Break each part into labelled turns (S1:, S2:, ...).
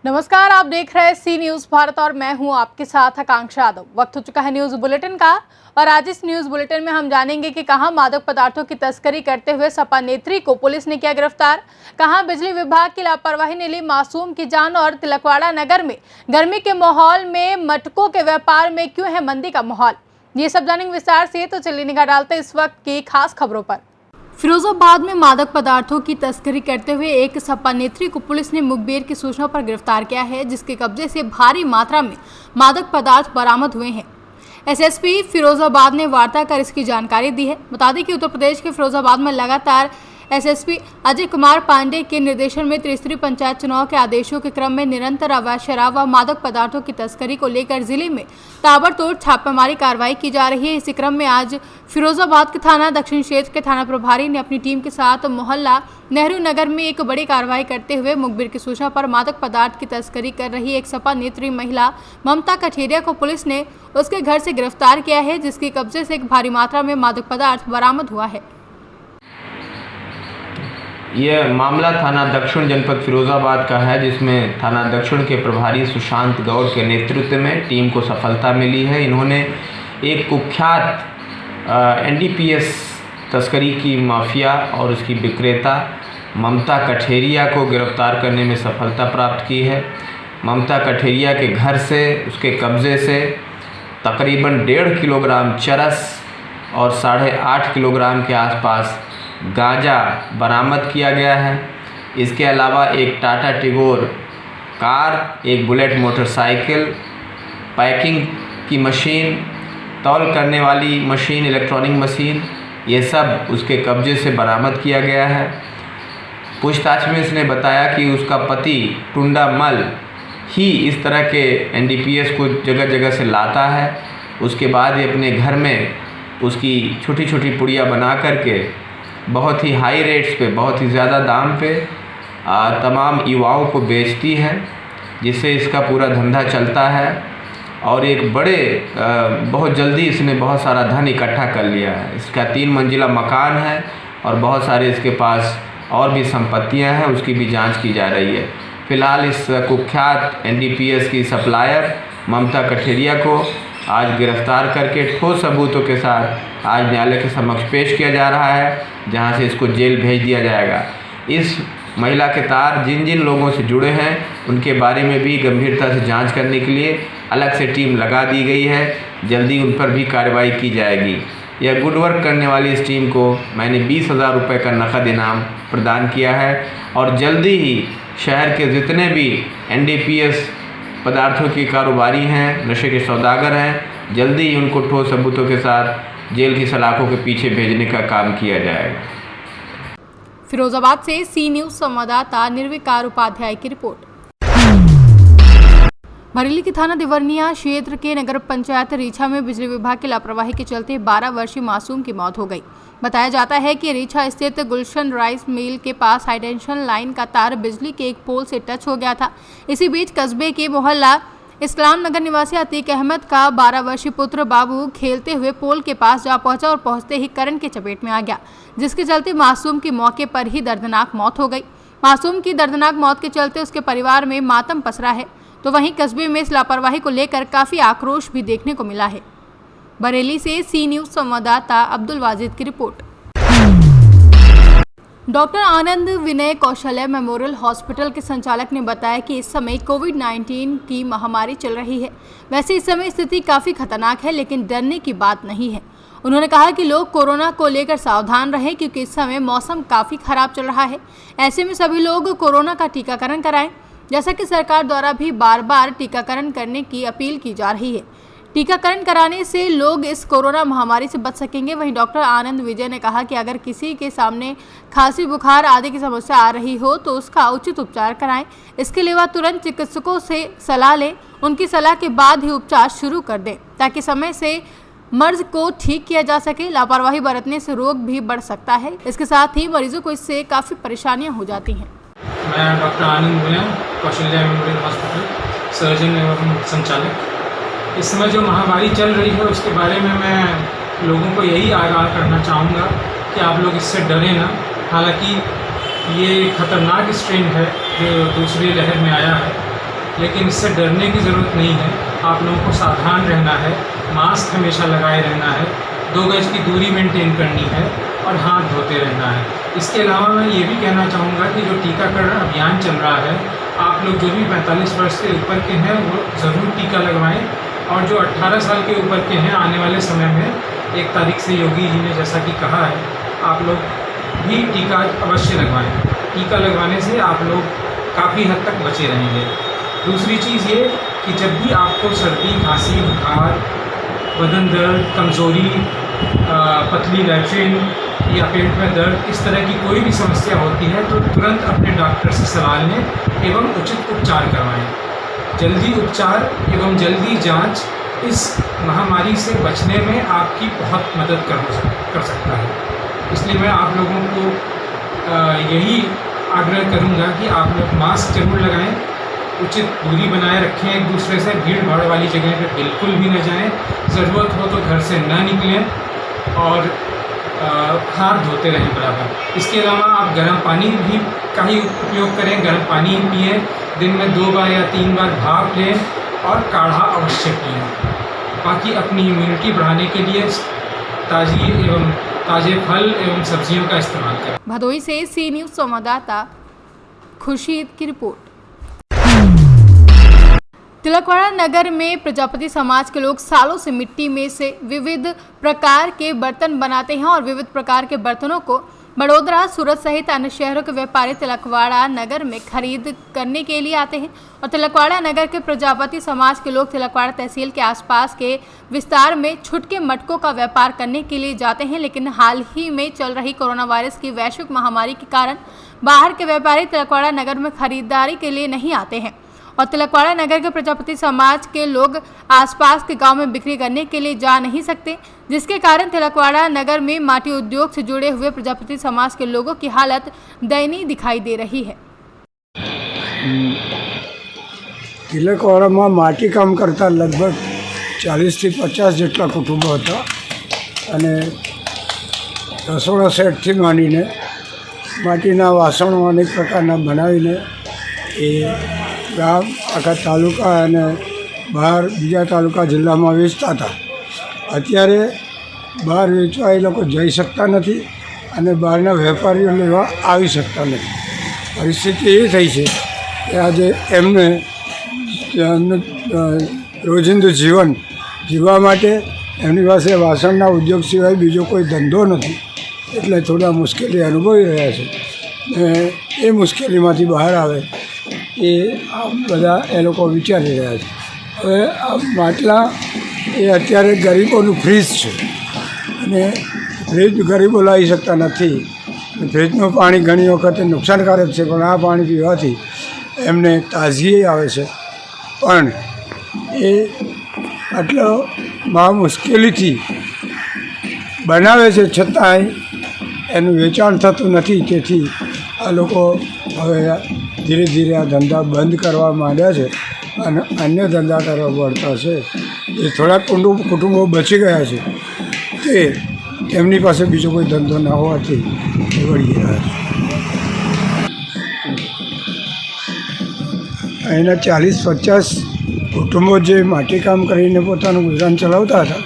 S1: नमस्कार, आप देख रहे हैं सी न्यूज भारत और मैं हूं आपके साथ आकांक्षा यादव। वक्त हो चुका है न्यूज बुलेटिन का और आज इस न्यूज बुलेटिन में हम जानेंगे कि कहां मादक पदार्थों की तस्करी करते हुए सपा नेत्री को पुलिस ने किया गिरफ्तार, कहां बिजली विभाग की लापरवाही ने ली मासूम की जान और तिलकवाड़ा नगर में गर्मी के माहौल में मटकों के व्यापार में क्यों है मंदी का माहौल। ये सब जानेंगे विस्तार से, तो चलिए निगाह डालते इस वक्त की खास खबरों पर। फिरोजाबाद में मादक पदार्थों की तस्करी करते हुए एक सपा नेत्री को पुलिस ने मुखबिर की सूचना पर गिरफ्तार किया है, जिसके कब्जे से भारी मात्रा में मादक पदार्थ बरामद हुए हैं। एसएसपी फिरोजाबाद ने वार्ता कर इसकी जानकारी दी है। बता दें कि उत्तर प्रदेश के फिरोजाबाद में लगातार एसएसपी अजय कुमार पांडे के निर्देशन में त्रिस्तरीय पंचायत चुनाव के आदेशों के क्रम में निरंतर अवैध शराब व मादक पदार्थों की तस्करी को लेकर जिले में ताबड़तोड़ छापेमारी कार्रवाई की जा रही है। इसी क्रम में आज फिरोजाबाद के थाना दक्षिण क्षेत्र के थाना प्रभारी ने अपनी टीम के साथ मोहल्ला नेहरू नगर में एक बड़ी कार्रवाई करते हुए मुखबिर की सूचना पर मादक पदार्थ की तस्करी कर रही एक सपा नेत्री महिला ममता कठेरिया को पुलिस ने उसके घर से गिरफ्तार किया है, जिसके कब्जे से एक भारी मात्रा में मादक पदार्थ बरामद हुआ है।
S2: यह मामला थाना दक्षिण जनपद फिरोजाबाद का है, जिसमें थाना दक्षिण के प्रभारी सुशांत गौड़ के नेतृत्व में टीम को सफलता मिली है। इन्होंने एक कुख्यात एनडीपीएस तस्करी की माफिया और उसकी विक्रेता ममता कठेरिया को गिरफ्तार करने में सफलता प्राप्त की है। ममता कठेरिया के घर से, उसके कब्ज़े से तकरीबन 1.5 किलोग्राम चरस और 8.5 किलोग्राम के आसपास गांजा बरामद किया गया है। इसके अलावा एक टाटा टिगोर कार, एक बुलेट मोटरसाइकिल, पैकिंग की मशीन, तौल करने वाली मशीन, इलेक्ट्रॉनिक मशीन, ये सब उसके कब्जे से बरामद किया गया है। पूछताछ में इसने बताया कि उसका पति टुंडा मल ही इस तरह के एनडीपीएस को जगह जगह से लाता है। उसके बाद ये अपने घर में उसकी छोटी छोटी पुड़िया बना करके बहुत ही हाई रेट्स पे, बहुत ही ज़्यादा दाम पे तमाम युवाओं को बेचती है, जिससे इसका पूरा धंधा चलता है। और एक बहुत जल्दी इसने बहुत सारा धन इकट्ठा कर लिया है। इसका 3 मंजिला मकान है और बहुत सारे इसके पास और भी संपत्तियां हैं, उसकी भी जांच की जा रही है। फिलहाल इस कुख्यात एनडीपीएस की सप्लायर ममता कठेरिया को आज गिरफ्तार करके ठोस सबूतों के साथ आज न्यायालय के समक्ष पेश किया जा रहा है, जहां से इसको जेल भेज दिया जाएगा। इस महिला के तार जिन जिन लोगों से जुड़े हैं उनके बारे में भी गंभीरता से जांच करने के लिए अलग से टीम लगा दी गई है। जल्दी उन पर भी कार्रवाई की जाएगी। यह गुड वर्क करने वाली इस टीम को मैंने 20,000 रुपये का नकद इनाम प्रदान किया है और जल्दी ही शहर के जितने भी एनडीपीएस पदार्थों की कारोबारी हैं, नशे के सौदागर हैं, जल्दी ही उनको ठोस सबूतों के साथ जेल की सलाखों के पीछे भेजने का काम किया जाएगा।
S1: फिरोजाबाद से सी न्यूज संवाददाता निर्विकार उपाध्याय की रिपोर्ट। बरेली के थाना देवरनिया क्षेत्र के नगर पंचायत रीछा में बिजली विभाग की लापरवाही के चलते 12 वर्षीय मासूम की मौत हो गई। बताया जाता है कि रीछा स्थित गुलशन राइस मिल के पास हाई टेंशन लाइन का तार बिजली के एक पोल से टच हो गया था। इसी बीच कस्बे के मोहल्ला इस्लाम नगर निवासी अतीक अहमद का 12 वर्षीय पुत्र बाबू खेलते हुए पोल के पास जा पहुंचा और पहुंचते ही करंट के चपेट में आ गया, जिसके चलते मासूम की मौके पर ही दर्दनाक मौत हो गई। मासूम की दर्दनाक मौत के चलते उसके परिवार में मातम पसरा है, तो वहीं कस्बे में इस लापरवाही को लेकर काफी आक्रोश भी देखने को मिला है। बरेली से सी न्यूज संवाददाता अब्दुल वाजिद की रिपोर्ट। डॉक्टर आनंद विनय कौशल्य मेमोरियल हॉस्पिटल के संचालक ने बताया कि इस समय कोविड-19 की महामारी चल रही है। वैसे इस समय स्थिति काफ़ी खतरनाक है, लेकिन डरने की बात नहीं है। उन्होंने कहा कि लोग कोरोना को लेकर सावधान रहें, क्योंकि इस समय मौसम काफ़ी खराब चल रहा है। ऐसे में सभी लोग कोरोना का टीकाकरण कराएं, जैसा कि सरकार द्वारा भी बार बार टीकाकरण करने की अपील की जा रही है। टीकाकरण कराने से लोग इस कोरोना महामारी से बच सकेंगे। वहीं डॉक्टर आनंद विजय ने कहा कि अगर किसी के सामने खांसी, बुखार आदि की समस्या आ रही हो तो उसका उचित उपचार कराएं। इसके लिए वह तुरंत चिकित्सकों से सलाह लें, उनकी सलाह के बाद ही उपचार शुरू कर दें, ताकि समय से मर्ज को ठीक किया जा सके। लापरवाही बरतने से रोग भी बढ़ सकता है। इसके साथ ही मरीजों को इससे काफ़ी परेशानियाँ हो जाती हैं।
S3: मैं डॉक्टर आनंद विनय कौशल्य मेमोरियल हॉस्पिटल सर्जन एवं संचालक। इस समय जो महामारी चल रही है उसके बारे में मैं लोगों को यही आगाह करना चाहूँगा कि आप लोग इससे डरें ना। हालांकि ये खतरनाक स्ट्रेन है जो दूसरी लहर में आया है, लेकिन इससे डरने की ज़रूरत नहीं है। आप लोगों को सावधान रहना है, मास्क हमेशा लगाए रहना है, 2 गज की दूरी मेंटेन करनी है और हाथ धोते रहना है। इसके अलावा मैं ये भी कहना चाहूँगा कि जो टीकाकरण अभियान चल रहा है, आप लोग जो भी 45 वर्ष से ऊपर के हैं वो ज़रूर टीका लगवाएं, और जो 18 साल के ऊपर के हैं आने वाले समय में 1 तारीख से योगी जी ने जैसा कि कहा है, आप लोग भी टीका अवश्य लगवाएं। टीका लगवाने से आप लोग काफ़ी हद तक बचे रहेंगे। दूसरी चीज़ ये कि जब भी आपको सर्दी, खांसी, बुखार, बदन दर्द, कमज़ोरी, पतली लैट्रिन या पेट में दर्द, इस तरह की कोई भी समस्या होती है तो तुरंत अपने डॉक्टर से सलाह लें एवं उचित उपचार करवाएं। जल्दी उपचार एवं जल्दी जांच इस महामारी से बचने में आपकी बहुत मदद कर सकता है। इसलिए मैं आप लोगों को यही आग्रह करूंगा कि आप लोग मास्क जरूर लगाएं, उचित दूरी बनाए रखें एक दूसरे से, भीड़ भाड़ वाली जगह पे बिल्कुल भी न जाएं, ज़रूरत हो तो घर से न निकलें और हाथ धोते रहें बराबर। इसके अलावा आप गर्म पानी भी का ही उपयोग करें, गर्म पानी पिएं, दिन में 2 बार या 3 बार भाप लें और काढ़ा अवश्य पिएं। बाकी अपनी इम्यूनिटी बढ़ाने के लिए ताज़े फल एवं सब्जियों का इस्तेमाल करें।
S1: भदोही से सी न्यूज़ संवाददाता खुर्शीद की रिपोर्ट। तिलकवाड़ा नगर में प्रजापति समाज के लोग सालों से मिट्टी में से विविध प्रकार के बर्तन बनाते हैं और विविध प्रकार के बर्तनों को बड़ोदरा, सूरत सहित अन्य शहरों के व्यापारी तिलकवाड़ा नगर में खरीद करने के लिए आते हैं। और तिलकवाड़ा नगर के प्रजापति समाज के लोग तिलकवाड़ा तहसील के आसपास के विस्तार में छुटके मटकों का व्यापार करने के लिए जाते हैं, लेकिन हाल ही में चल रही कोरोना वायरस की वैश्विक महामारी के कारण बाहर के व्यापारी तिलकवाड़ा नगर में खरीदारी के लिए नहीं आते हैं और तिलकवाड़ा नगर के प्रजापति समाज के लोग आसपास के गांव में बिक्री करने के लिए जा नहीं सकते, जिसके कारण तिलकवाड़ा नगर में माटी उद्योग से जुड़े हुए प्रजापति समाज के लोगों की हालत दयनीय दिखाई दे रही है।
S4: तिलकवाड़ा में माटी काम करता लगभग 40 થી 50 જેટલા કુટુંબો હતા અને રસોડા સેટથી માંડીને માટીના વાસણો અનેક પ્રકારના બનાવીને એ ગામ આખા તાલુકા અને બહાર બીજા તાલુકા જિલ્લામાં વેચતા હતા। અત્યારે બહાર વેચવા એ લોકો જઈ શકતા નથી અને બહારના વેપારીઓ લેવા આવી શકતા નથી। પરિસ્થિતિ એ થઈ છે કે આજે એમને રોજિંદુ જીવન જીવવા માટે એમની પાસે વાસણના ઉદ્યોગ સિવાય બીજો કોઈ ધંધો નથી, એટલે થોડા મુશ્કેલી અનુભવી રહ્યા છે। એ મુશ્કેલીમાંથી બહાર આવે એ આ બધા એ લોકો વિચારી રહ્યા છે। હવે આ માટલા એ અત્યારે ગરીબોનું ફ્રીજ છે અને ફ્રીજ ગરીબો લાવી શકતા નથી। ફ્રીજનું પાણી ઘણી વખતે નુકસાનકારક છે, પણ આ પાણી પીવાથી એમને તાજગી આવે છે। પણ એ આટલો મહા મુશ્કેલીથી બનાવે છે છતાંય એનું વેચાણ થતું નથી। તેથી આ લોકો હવે ધીરે ધીરે આ ધંધા બંધ કરવા માંડ્યા છે અને અન્ય ધંધા કરવા પડતા છે। એ થોડાક કુટુંબો બચી ગયા છે તે એમની પાસે બીજો કોઈ ધંધો ન હોવાથી એ વળી રહ્યા છે। અહીંના 40-50 કુટુંબો જે માટીકામ કરીને પોતાનું ગુજરાન ચલાવતા હતા,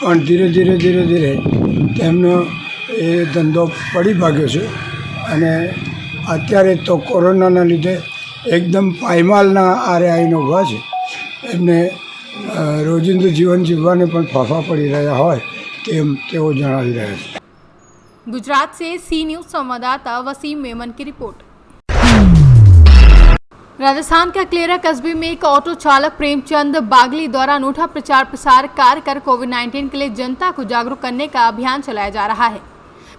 S4: પણ ધીરે ધીરે તેમનો એ ધંધો પડી ભાગ્યો છે અને અત્યારે તો કોરોનાના લીધે એકદમ પાયમાલના આરે આવીને ઊભા છે। એમને રોજિંદુ જીવન જીવવાને પણ ફાફા પડી રહ્યા હોય તેમ તેઓ જણાવી રહ્યા છે।
S1: गुजरात से सी न्यूज़ संवाददाता वसीम मेमन की रिपोर्ट। राजस्थान के अकलेरा कस्बे में एक ऑटो चालक प्रेमचंद बागली द्वारा अनूठा प्रचार प्रसार कार्य कर कोविड-19 के लिए जनता को जागरूक करने का अभियान चलाया जा रहा है।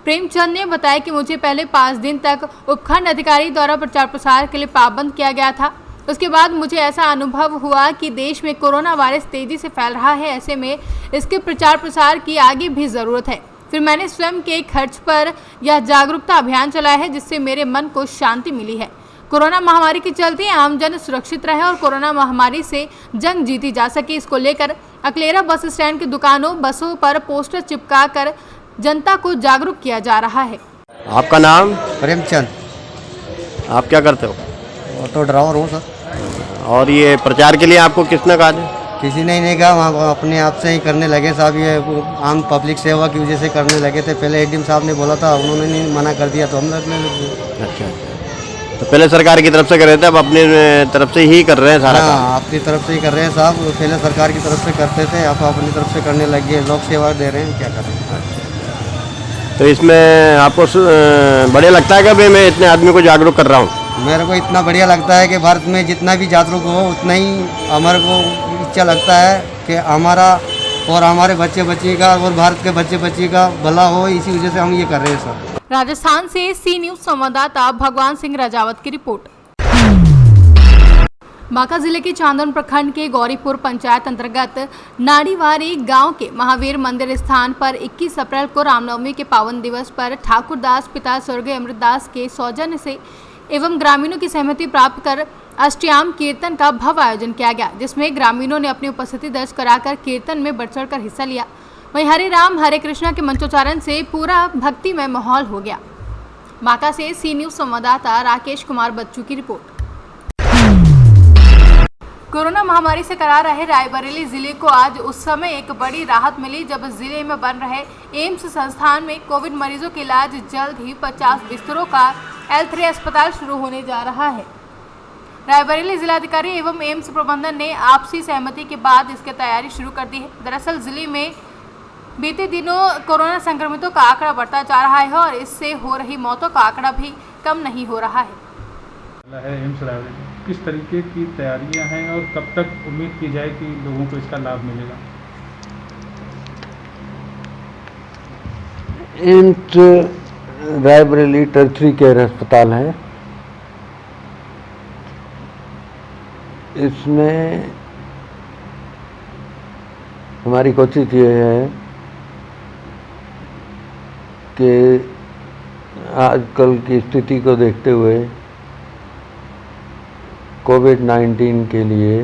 S1: प्रेमचंद ने बताया कि मुझे पहले 5 दिन तक उपखंड अधिकारी द्वारा प्रचार प्रसार के लिए पाबंद किया गया था। उसके बाद मुझे ऐसा अनुभव हुआ कि देश में कोरोना वायरस तेजी से फैल रहा है, ऐसे में इसके प्रचार प्रसार की आगे भी ज़रूरत है। फिर मैंने स्वयं के खर्च पर यह जागरूकता अभियान चलाया है, जिससे मेरे मन को शांति मिली है। कोरोना महामारी के चलते आमजन सुरक्षित रहे और कोरोना महामारी से जंग जीती जा सके, इसको लेकर अकलेरा बस स्टैंड की दुकानों, बसों पर पोस्टर चिपका कर जनता को जागरूक किया जा रहा है।
S5: आपका नाम?
S6: प्रेमचंद,
S5: आप क्या करते हो?
S6: ऑटो ड्राइवर हूँ सर।
S5: और ये प्रचार के लिए आपको किसने कहा था?
S6: किसी ने ही नहीं कहा, वहाँ अपने आप से ही करने लगे साहब। ये आम पब्लिक सेवा की वजह से करने लगे थे। पहले एडीएम साहब ने बोला था, उन्होंने नहीं मना कर दिया तो हम करने लगे।
S5: अच्छा, तो पहले सरकार की तरफ से कर रहे थे, अब अपनी तरफ से ही कर रहे हैं सारा काम?
S6: हाँ, अपनी तरफ से ही कर रहे हैं साहब। पहले सरकार की तरफ से करते थे, अब अपनी तरफ से करने लगे। लोक सेवा दे रहे हैं, क्या करें।
S5: तो इसमें आपको बढ़िया लगता है कि भाई मैं इतने आदमी को जागरूक कर रहा हूँ?
S6: मेरे को इतना बढ़िया लगता है कि भारत में जितना भी जागरूक हो उतना ही हमारे को इच्छा लगता है कि हमारा और हमारे बच्चे बच्ची का और भारत के बच्चे बच्ची का भला हो। इसी वजह से हम ये कर रहे हैं सर।
S1: राजस्थान से सी न्यूज संवाददाता भगवान सिंह राजावत की रिपोर्ट। बांका जिले के चांदौन प्रखंड के गौरीपुर पंचायत अंतर्गत नाड़ीवारी गांव के महावीर मंदिर स्थान पर 21 अप्रैल को रामनवमी के पावन दिवस पर ठाकुरदास पिता स्वर्गीय अमृतदास के सौजन्य से एवं ग्रामीणों की सहमति प्राप्त कर अष्टयाम कीर्तन का भव्य आयोजन किया गया, जिसमें ग्रामीणों ने अपनी उपस्थिति दर्ज कराकर कीर्तन में बढ़ चढ़कर हिस्सा लिया। वहीं हरे राम हरे कृष्णा के मंत्रोच्चारण से पूरा भक्तिमय माहौल हो गया। बांका से सी न्यूज संवाददाता राकेश कुमार बच्चू की रिपोर्ट। कोरोना महामारी से करा रहे रायबरेली जिले को आज उस समय एक बड़ी राहत मिली जब जिले में बन रहे एम्स संस्थान में कोविड मरीजों के इलाज जल्द ही 50 बिस्तरों का L3 अस्पताल शुरू होने जा रहा है। रायबरेली जिलाधिकारी एवं एम्स प्रबंधन ने आपसी सहमति के बाद इसकी तैयारी शुरू कर दी है। दरअसल जिले में बीते दिनों कोरोना संक्रमितों का आंकड़ा बढ़ता जा रहा है और इससे हो रही मौतों का आंकड़ा भी कम नहीं हो रहा है।
S7: एम्स रायबरेली किस तरीके की तैयारियां हैं और कब तक उम्मीद की जाए कि लोगों को इसका लाभ मिलेगा?
S8: एम्स रायबरेली टर्शरी केयर अस्पताल है। इसमें हमारी कोशिश ये है कि आजकल की स्थिति को देखते हुए कोविड-19 के लिए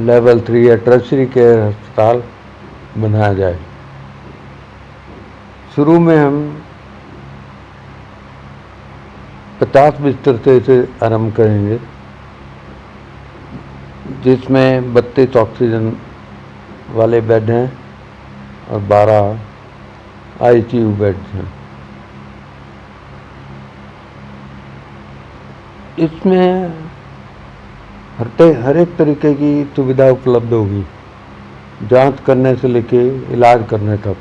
S8: लेवल 3 या टर्शरी केयर अस्पताल बनाया जाए। शुरू में हम 50 बिस्तर से इसे आरंभ करेंगे, जिसमें 32 ऑक्सीजन वाले बेड हैं और 12 ICU बेड्स हैं। इसमें हर एक तरीके की सुविधा उपलब्ध होगी, जांच करने से लेके इलाज करने तक।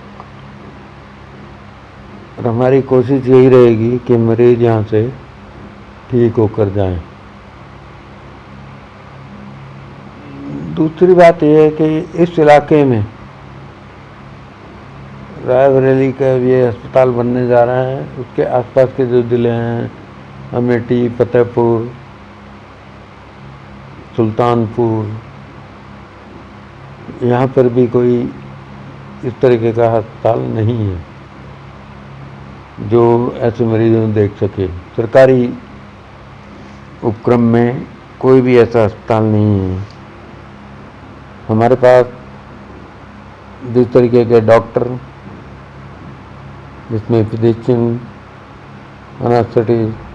S8: और हमारी कोशिश यही रहेगी कि मरीज यहाँ से ठीक होकर जाएं। दूसरी बात यह है कि इस इलाके में रायबरेली का ये अस्पताल बनने जा रहा है, उसके आसपास के जो ज़िले हैं अमेठी, फतेहपुर, सुल्तानपुर, यहाँ पर भी कोई इस तरीके का अस्पताल नहीं है जो ऐसे मरीजों को देख सके। सरकारी उपक्रम में कोई भी ऐसा अस्पताल नहीं है। हमारे पास जिस तरीके के डॉक्टर, जिसमें physician, anaesthetist,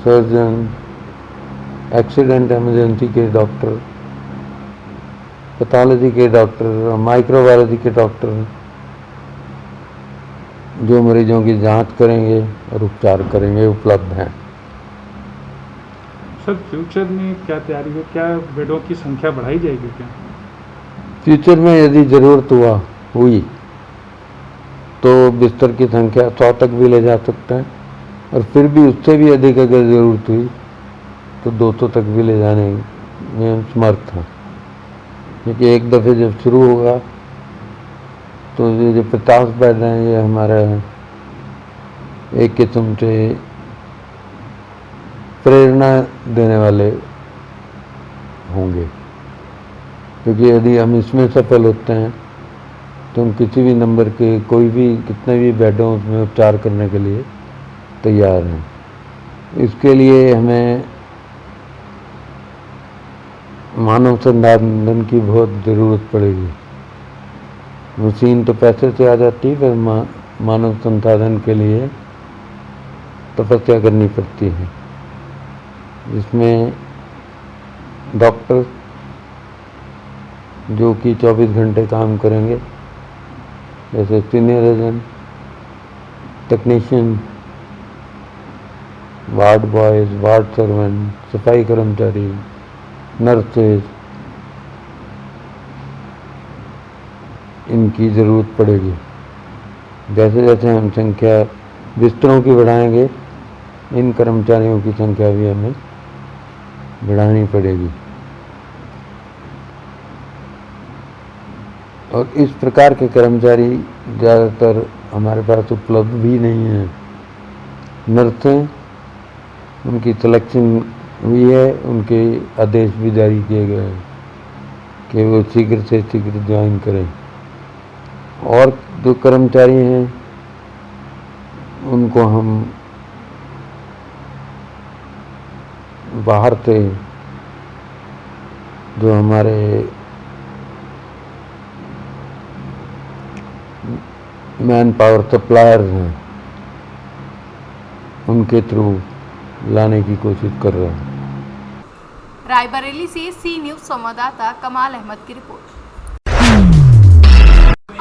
S8: surgeon, accident emergency के डॉक्टर, पैथोलॉजी के डॉक्टर, माइक्रोबायोलॉजी के डॉक्टर, जो मरीजों की जांच करेंगे और उपचार करेंगे, उपलब्ध हैं।
S7: सर फ्यूचर में क्या तैयारी है? क्या बेडों की संख्या बढ़ाई जाएगी क्या?
S8: फ्यूचर में यदि ज़रूरत हुई तो बिस्तर की संख्या 100 तक भी ले जा सकते हैं, और फिर भी उससे भी अधिक अगर ज़रूरत हुई तो 200 तक भी ले जाने में समर्थ हैं। क्योंकि एक दफ़े जब शुरू होगा तो ये जो 50 बेड हैं ये हमारा एक किस्म से प्रेरणा देने वाले होंगे। क्योंकि यदि हम इसमें सफल होते हैं तो हम किसी भी नंबर के कोई भी कितने भी बेडों में उपचार करने के लिए तैयार हैं। इसके लिए हमें मानव संसाधन की बहुत ज़रूरत पड़ेगी। मशीन तो पैसे से आ जाती है, पर मानव संसाधन के लिए तपस्या करनी पड़ती है। इसमें डॉक्टर जो कि 24 घंटे काम करेंगे, जैसे senior agent, technician, ward boys, ward servant, सफाई कर्मचारी, नर्सेज, इनकी ज़रूरत पड़ेगी। जैसे जैसे हम संख्या बिस्तरों की बढ़ाएंगे, इन कर्मचारियों की संख्या भी हमें बढ़ानी पड़ेगी। और इस प्रकार के कर्मचारी ज़्यादातर हमारे पास उपलब्ध भी नहीं हैं। नर्सें, उनकी सिलेक्शन हुई है, उनके आदेश भी जारी किए गए हैं कि वो शीघ्र से शीघ्र ज्वाइन करें। और जो कर्मचारी हैं उनको हम बाहर से जो हमारे मैन पावर सप्लायर्स हैं उनके थ्रू लाने की कोशिश कर रहे हैं।
S1: रायबरेली से सी न्यूज़ संवाददाता कमाल अहमद की रिपोर्ट।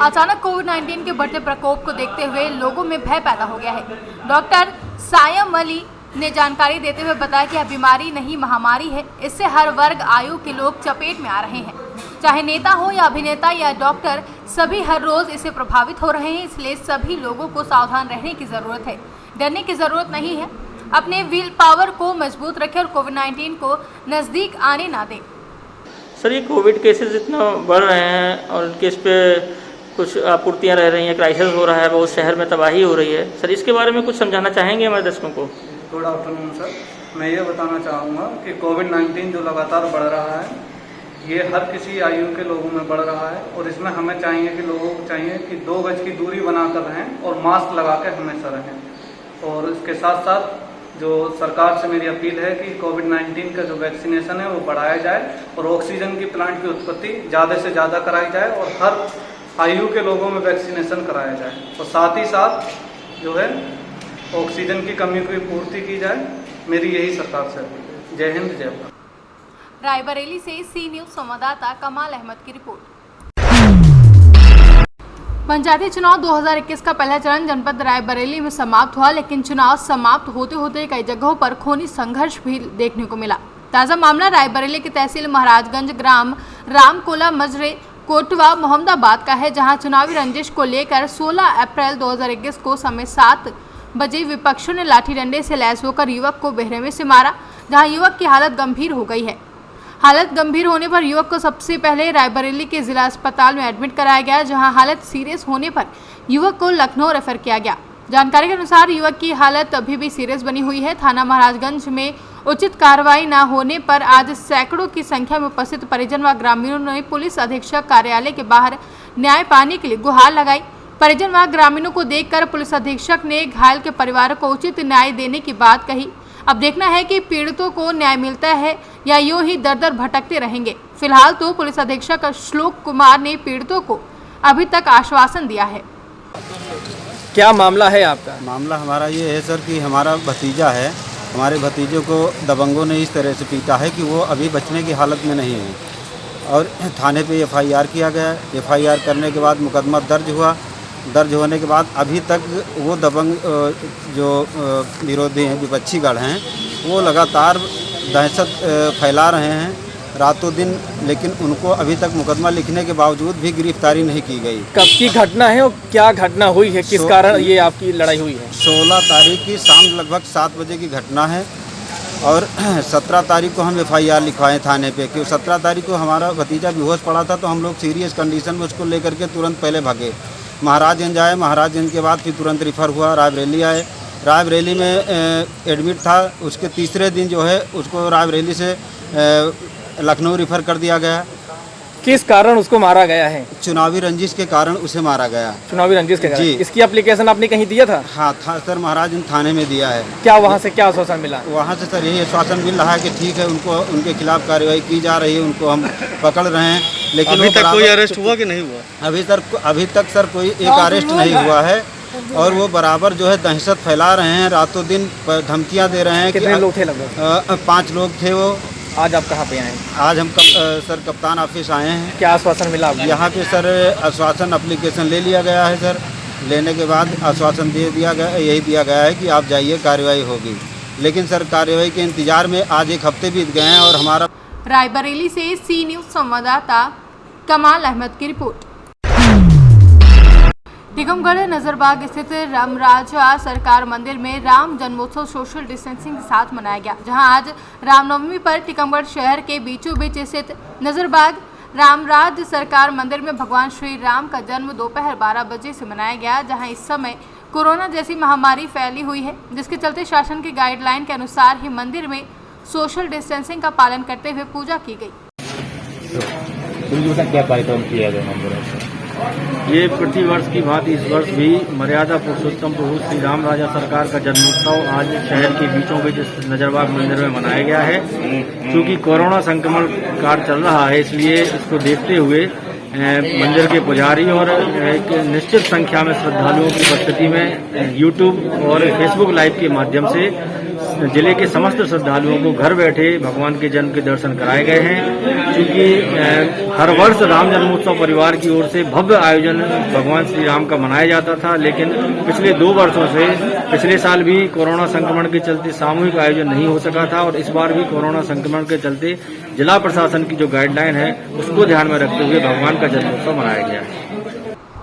S1: अचानक कोविड-19 के बढ़ते प्रकोप को देखते हुए लोगों में भय पैदा हो गया है। डॉक्टर सायम अली ने जानकारी देते हुए बताया कि यह बीमारी नहीं महामारी है। इससे हर वर्ग आयु के लोग चपेट में आ रहे हैं, चाहे नेता हो या अभिनेता या डॉक्टर, सभी हर रोज इससे प्रभावित हो रहे हैं। इसलिए सभी लोगों को सावधान रहने की जरूरत है, डरने की जरूरत नहीं है। अपने विल पावर को मजबूत रखें और कोविड-19 को नजदीक आने ना दें।
S9: सर, ये कोविड केसेस इतना बढ़ रहे हैं और उनके इस पे कुछ आपूर्तियाँ रह रही हैं, क्राइसिस हो रहा है, बहुत शहर में तबाही हो रही है। सर, इसके बारे में कुछ समझाना चाहेंगे हमारे दर्शकों को?
S10: गुड आफ्टरनून सर, मैं ये बताना चाहूँगा कि कोविड-19 जो लगातार बढ़ रहा है, ये हर किसी आयु के लोगों में बढ़ रहा है और इसमें हमें चाहिए कि लोगों को चाहिए कि 2 गज की दूरी बनाकर रहें और मास्क लगा के हमेशा रहें। और इसके साथ साथ जो सरकार से मेरी अपील है कि कोविड-19 का जो वैक्सीनेशन है वो बढ़ाया जाए और ऑक्सीजन की प्लांट की उत्पत्ति ज़्यादा से ज़्यादा कराई जाए और हर आयु के लोगों में वैक्सीनेशन कराया जाए। और साथ ही साथ जो है ऑक्सीजन की कमी की पूर्ति की जाए। मेरी यही सरकार से अपील है। जय हिंद, जय भारत।
S1: रायबरेली से सी न्यूज़ संवाददाता कमाल अहमद की रिपोर्ट। पंचायती चुनाव 2021 का पहला चरण जनपद रायबरेली में समाप्त हुआ, लेकिन चुनाव समाप्त होते होते कई जगहों पर खूनी संघर्ष भी देखने को मिला। ताज़ा मामला रायबरेली की तहसील महाराजगंज, ग्राम रामकोला, मजरे, कोटवा, मोहम्मदाबाद का है, जहां चुनावी रंजिश को लेकर 16 अप्रैल 2021 को समय 7 बजे विपक्षियों ने लाठी डंडे से लैस होकर युवक को बेरहमी से मारा, जहां युवक की हालत गंभीर हो गई है। हालत गंभीर होने पर युवक को सबसे पहले रायबरेली के जिला अस्पताल में एडमिट कराया गया, जहां हालत सीरियस होने पर युवक को लखनऊ रेफर किया गया। जानकारी के अनुसार युवक की हालत अभी भी सीरियस बनी हुई है। थाना महाराजगंज में उचित कार्रवाई न होने पर आज सैकड़ों की संख्या में उपस्थित परिजन व ग्रामीणों ने पुलिस अधीक्षक कार्यालय के बाहर न्याय पाने के लिए गुहार लगाई। परिजन व ग्रामीणों को देखकर पुलिस अधीक्षक ने घायल के परिवार को उचित न्याय देने की बात कही। अब देखना है कि पीड़ितों को न्याय मिलता है या यूं ही दर दर भटकते रहेंगे। फिलहाल तो पुलिस अधीक्षक श्लोक कुमार ने पीड़ितों को अभी तक आश्वासन दिया है।
S11: क्या मामला है आपका?
S6: मामला हमारा ये है सर कि हमारा भतीजा है, हमारे भतीजे को दबंगों ने इस तरह से पीटा है कि वो अभी बचने की हालत में नहीं है और थाने पे एफआईआर किया गया। एफआईआर करने के बाद मुकदमा दर्ज हुआ। दर्ज होने के बाद अभी तक वो दबंग जो विरोधी हैं, विपक्षी गढ़ हैं, वो लगातार दहशत फैला रहे हैं रातों दिन, लेकिन उनको अभी तक मुकदमा लिखने के बावजूद भी गिरफ्तारी नहीं की गई।
S11: कब की घटना है और क्या घटना हुई है, किस कारण ये आपकी लड़ाई हुई है?
S6: 16 तारीख की शाम लगभग 7 बजे की घटना है और 17 तारीख को हम एफआईआर लिखवाएं थाने पे, क्योंकि 17 तारीख को हमारा भतीजा बेहोश पड़ा था, तो हम लोग सीरियस कंडीशन में उसको लेकर के तुरंत पहले भागे। महाराजगंज आए, महाराजगंज के बाद फिर तुरंत रिफ़र हुआ, रायबरेली आए। रायबरेली में एडमिट था। उसके तीसरे दिन जो है उसको रायबरेली से लखनऊ रिफ़र कर दिया गया।
S11: किस कारण उसको मारा गया है?
S6: चुनावी रंजिश के कारण उसे मारा गया।
S11: चुनावी रंजिश के कारण?
S6: जी।
S11: इसकी एप्लीकेशन आपने कहीं दिया था?
S6: हाँ था सर, महाराजगंज थाने में दिया है।
S11: क्या वहाँ से क्या आश्वासन मिला?
S6: वहाँ से सर यही आश्वासन मिल रहा है कि ठीक है, उनको उनके खिलाफ कार्रवाई की जा रही है, उनको हम पकड़ रहे हैं। लेकिन
S11: अभी तक कोई अरेस्ट हुआ कि नहीं हुआ?
S6: अभी तक सर कोई एक अरेस्ट नहीं हुआ है और वो बराबर जो है दहशत फैला रहे हैं, रातों दिन धमकियां दे रहे हैं।
S11: कितने लोग थे लगभग?
S6: 5 लोग थे वो।
S11: आज आप कहाँ पे आए हैं?
S6: आज हम सर कप्तान ऑफिस आए हैं।
S11: क्या आश्वासन मिला आपको?
S6: यहाँ पे सर आश्वासन एप्लीकेशन ले लिया गया है सर। लेने के बाद आश्वासन दे दिया गया, यही दिया गया है कि आप जाइए, कार्रवाई होगी। लेकिन सर कार्रवाई के इंतजार में आज 1 हफ्ते बीत गए हैं और हमारा।
S1: रायबरेली से सी न्यूज़ संवाददाता कमाल अहमद की रिपोर्ट। टीकमगढ़ नजरबाग स्थित रामराजा सरकार मंदिर में राम जन्मोत्सव सोशल डिस्टेंसिंग के साथ मनाया गया, जहां आज रामनवमी पर टीकमगढ़ शहर के बीचों बीच स्थित नजरबाग रामराज सरकार मंदिर में भगवान श्री राम का जन्म दोपहर 12 बजे से मनाया गया, जहां इस समय कोरोना जैसी महामारी फैली हुई है, जिसके चलते शासन की गाइडलाइन के अनुसार ही मंदिर में सोशल डिस्टेंसिंग का पालन करते हुए पूजा की गई।
S12: क्या कार्यक्रम किया गया मंदिर में?
S5: ये प्रतिवर्ष की भांति इस वर्ष भी मर्यादा पुरुषोत्तम प्रभु श्री राम राजा सरकार का जन्मोत्सव आज शहर के बीचों बीच नजरबाग मंदिर में मनाया गया है। क्योंकि कोरोना संक्रमण काल चल रहा है, इसलिए इसको देखते हुए मंदिर के पुजारी और एक निश्चित संख्या में श्रद्धालुओं की उपस्थिति में यूट्यूब और फेसबुक लाइव के माध्यम से जिले के समस्त श्रद्धालुओं को घर बैठे भगवान के जन्म के दर्शन कराए गए हैं। क्योंकि हर वर्ष राम जन्मोत्सव परिवार की ओर से भव्य आयोजन भगवान श्री राम का मनाया जाता था, लेकिन पिछले 2 वर्षों से पिछले साल भी कोरोना संक्रमण के चलते सामूहिक आयोजन नहीं हो सका था और इस बार भी कोरोना संक्रमण के चलते जिला प्रशासन की जो गाइडलाइन है उसको ध्यान में रखते हुए भगवान का जन्मोत्सव मनाया गया है।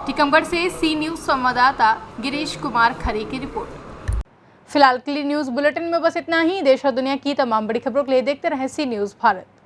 S1: टीकमगढ़ से सी न्यूज़ संवाददाता गिरीश कुमार खरे की रिपोर्ट। फिलहाल के लिए न्यूज़ बुलेटिन में बस इतना ही। देश और दुनिया की तमाम बड़ी खबरों के लिए देखते रहें सी न्यूज़ भारत।